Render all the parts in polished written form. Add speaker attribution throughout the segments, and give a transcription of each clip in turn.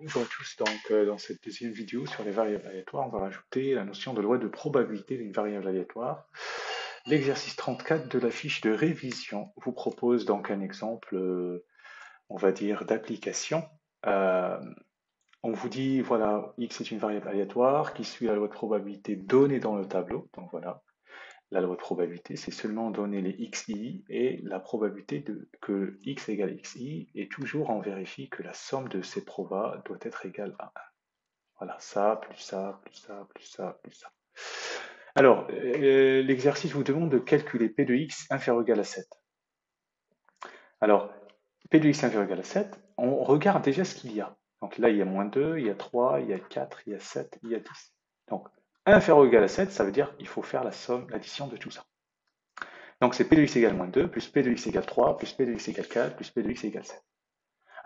Speaker 1: Bonjour à tous, donc dans cette deuxième vidéo sur les variables aléatoires, on va rajouter la notion de loi de probabilité d'une variable aléatoire. L'exercice 34 de la fiche de révision vous propose donc un exemple, on va dire, d'application. Euh, on vous dit, voilà, x est une variable aléatoire qui suit la loi de probabilité donnée dans le tableau. Donc voilà, la loi de probabilité, c'est seulement donner les xi et la probabilité que x égale xi, et toujours on vérifie que la somme de ces probas doit être égale à 1. Voilà, ça, plus ça, plus ça, plus ça, plus ça. Alors, l'exercice vous demande de calculer P de x inférieur ou égal à 7. Alors, P de x inférieur ou égal à 7, on regarde déjà ce qu'il y a. Donc là, il y a moins 2, il y a 3, il y a 4, il y a 7, il y a 10. Donc, inférieur ou égal à 7, ça veut dire qu'il faut faire la somme, l'addition de tout ça. Donc, c'est P de x égale moins 2, plus P de x égale 3, plus P de x égale 4, plus P de x égale 7.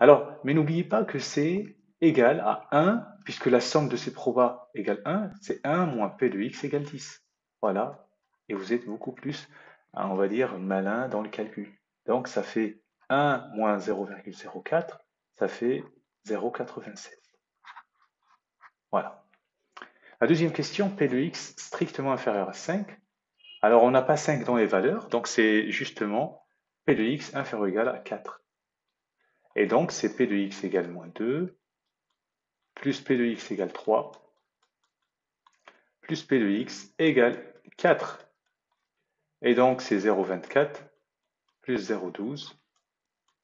Speaker 1: Alors, mais n'oubliez pas que c'est égal à 1, puisque la somme de ces probas égale 1, c'est 1 moins P de x égale 10. Voilà. Et vous êtes beaucoup plus, on va dire, malin dans le calcul. Donc, ça fait 1 moins 0,04, ça fait 0,96. Voilà. La deuxième question, P de x strictement inférieur à 5. Alors, on n'a pas 5 dans les valeurs, donc c'est justement P de x inférieur ou égal à 4. Et donc, c'est P de x égale moins 2, plus P de x égale 3, plus P de x égale 4. Et donc, c'est 0,24 plus 0,12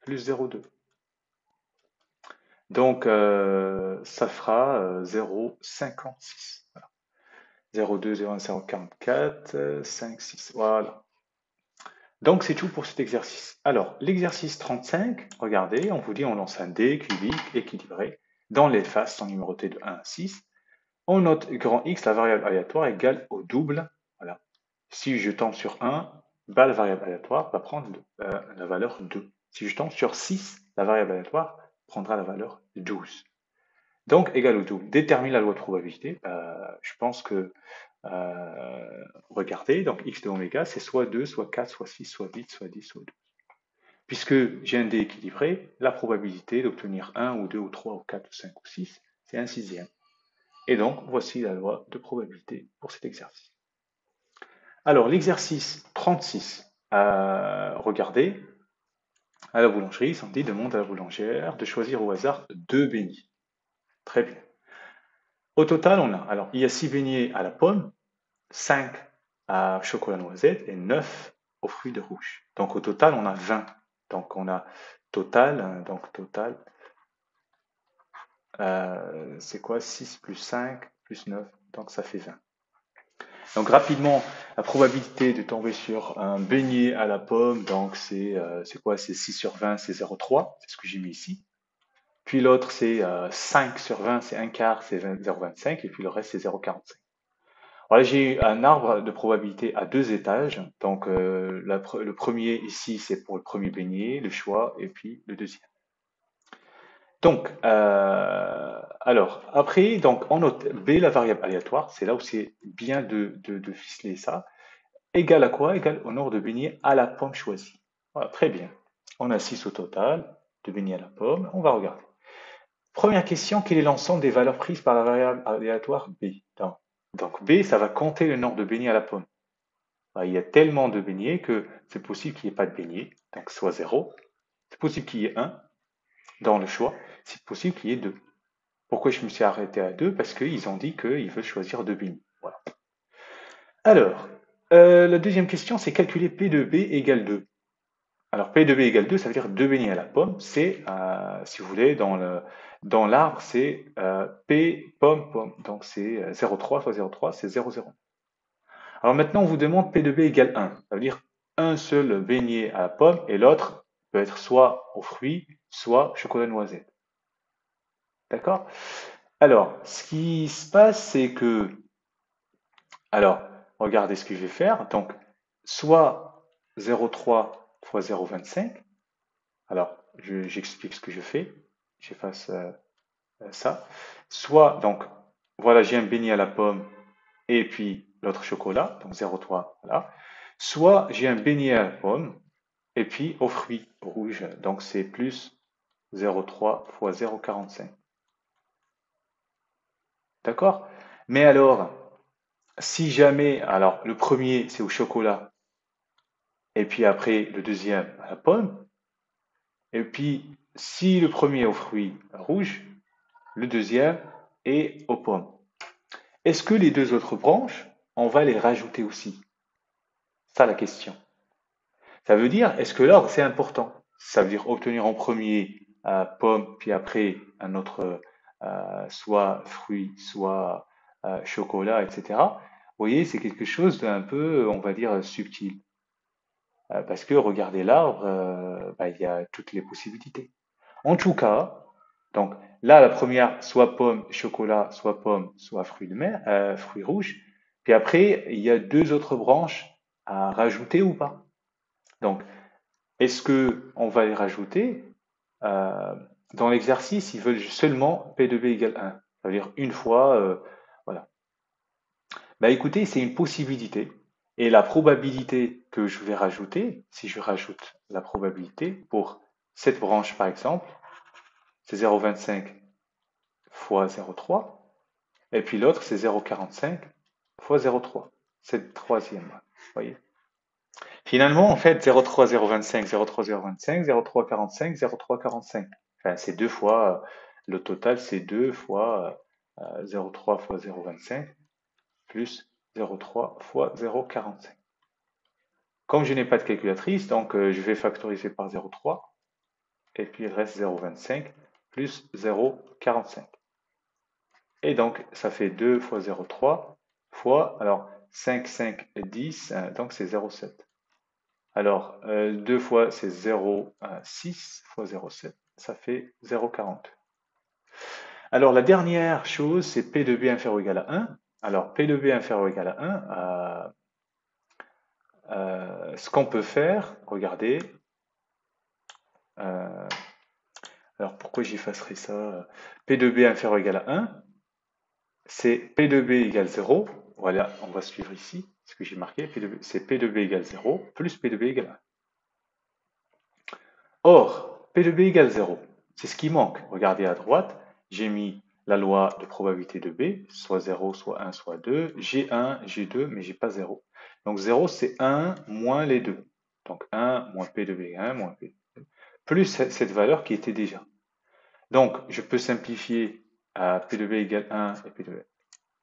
Speaker 1: plus 0,2. Donc, ça fera 0,56. Voilà. 0,2, 0,1, 0,44, 5, 6. Voilà. Donc, c'est tout pour cet exercice. Alors, l'exercice 35, regardez, on vous dit on lance un dé cubique équilibré dans les faces sont numérotées de 1 à 6. On note grand X, la variable aléatoire égale au double. Voilà. Si je tombe sur 1, bah, la variable aléatoire va prendre la valeur 2. Si je tombe sur 6, la variable aléatoire prendra la valeur 12. Donc, égal au double. Détermine la loi de probabilité. Je pense que, regardez, donc x de oméga, c'est soit 2, soit 4, soit 6, soit 8, soit 10, soit 12. Puisque j'ai un dé équilibré, la probabilité d'obtenir 1 ou 2 ou 3 ou 4 ou 5 ou 6, c'est un sixième. Et donc, voici la loi de probabilité pour cet exercice. Alors, l'exercice 36, regardez, à la boulangerie, Sandy demande à la boulangère de choisir au hasard 2 beignets. Très bien. Au total, alors, il y a 6 beignets à la pomme, 5 à chocolat noisette et 9 aux fruits de rouge. Donc, au total, on a 20. Donc, on a total, c'est quoi? 6 plus 5 plus 9, donc ça fait 20. Donc rapidement, la probabilité de tomber sur un beignet à la pomme, donc c'est quoi? C'est 6 sur 20, c'est 0,3, c'est ce que j'ai mis ici. Puis l'autre, c'est 5 sur 20, c'est un quart, c'est 0,25, et puis le reste, c'est 0,45. Voilà, j'ai un arbre de probabilité à 2 étages. Donc le premier ici, c'est pour le premier beignet, le choix, et puis le deuxième. Donc, alors, après, donc, on note B, la variable aléatoire, c'est là où c'est bien de ficeler ça. Égal à quoi? Égal au nombre de beignets à la pomme choisie. Voilà, très bien. On a 6 au total de beignets à la pomme. On va regarder. Première question, quel est l'ensemble des valeurs prises par la variable aléatoire B? Donc B, ça va compter le nombre de beignets à la pomme. Il y a tellement de beignets que c'est possible qu'il n'y ait pas de beignets, donc soit 0. C'est possible qu'il y ait 1 dans le choix. C'est possible qu'il y ait 2. Pourquoi je me suis arrêté à 2? Parce qu'ils ont dit qu'ils veulent choisir 2 beignets. Voilà. Alors, la deuxième question, c'est calculer P de B égale 2. Alors, P de B égale 2, ça veut dire 2 beignets à la pomme. C'est, si vous voulez, dans l'arbre, c'est P pomme, pomme. Donc, c'est 0,3 fois 0,3, c'est 0,0. Alors maintenant, on vous demande P de B égale 1. Ça veut dire un seul beignet à la pomme et l'autre peut être soit aux fruits, soit chocolat noisette. D'accord? Alors, ce qui se passe, c'est que, alors, regardez ce que je vais faire. Donc, soit 0,3 fois 0,25. Alors, j'explique ce que je fais. J'efface ça. Soit, donc, voilà, j'ai un beignet à la pomme et puis l'autre chocolat, donc 0,3, voilà. Soit j'ai un beignet à la pomme et puis aux fruits rouges, donc c'est plus 0,3 fois 0,45. D'accord? Mais alors, si jamais, alors le premier c'est au chocolat, et puis après le deuxième à la pomme, et puis si le premier est aux fruits rouges, le deuxième est aux pommes. Est-ce que les deux autres branches, on va les rajouter aussi? Ça la question. Ça veut dire, est-ce que l'ordre c'est important? Ça veut dire obtenir en premier pomme, puis après un autre, soit fruit, soit chocolat, etc. Vous voyez, c'est quelque chose d'un peu, on va dire, subtil. Parce que regardez l'arbre, bah, il y a toutes les possibilités. En tout cas, donc là, la première, soit pomme, chocolat, soit pomme, soit fruit de mer, fruits rouges. Puis après, il y a deux autres branches à rajouter ou pas. Donc, est-ce que on va les rajouter? Euh, Dans l'exercice, ils veulent seulement P de B égale 1. Ça veut dire une fois, voilà. Bah écoutez, c'est une possibilité. Et la probabilité que je vais rajouter, si je rajoute la probabilité pour cette branche par exemple, c'est 0,25 fois 0,3. Et puis l'autre, c'est 0,45 fois 0,3. C'est le troisième. Vous voyez? Finalement, en fait, 0,3, 0,25, 0,3, 0,25, 0,3, 45, 0,3, 45. Enfin, c'est deux fois, le total, c'est 2 fois 0,3 fois 0,25 plus 0,3 fois 0,45. Comme je n'ai pas de calculatrice, donc je vais factoriser par 0,3 et puis il reste 0,25 plus 0,45. Et donc, ça fait 2 fois 0,3 fois, alors 5, 5, 10, donc c'est 0,7. Alors, 2 fois c'est 0,6 fois 0,7, ça fait 0,40. Alors, la dernière chose, c'est P de B inférieur ou égal à 1. Alors, P de B inférieur ou égal à 1, ce qu'on peut faire, regardez, euh, alors pourquoi j'effacerai ça? P de B inférieur ou égal à 1, c'est P de B égale 0. Voilà, on va suivre ici ce que j'ai marqué. C'est P de B égale 0 plus P de B égale 1. Or, P de B égale 0. C'est ce qui manque. Regardez à droite, j'ai mis la loi de probabilité de B, soit 0, soit 1, soit 2. J'ai 1, j'ai 2, mais j'ai pas 0. Donc 0, c'est 1 moins les deux. Donc 1 moins P de B, 1 moins P. Plus cette valeur qui était déjà. Donc, je peux simplifier à P de B égale 1 et P de B.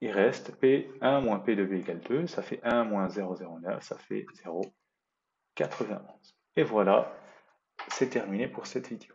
Speaker 1: Il reste P1 moins P de B égale 2, ça fait 1 moins 0,09, ça fait 0,91. Et voilà, c'est terminé pour cette vidéo.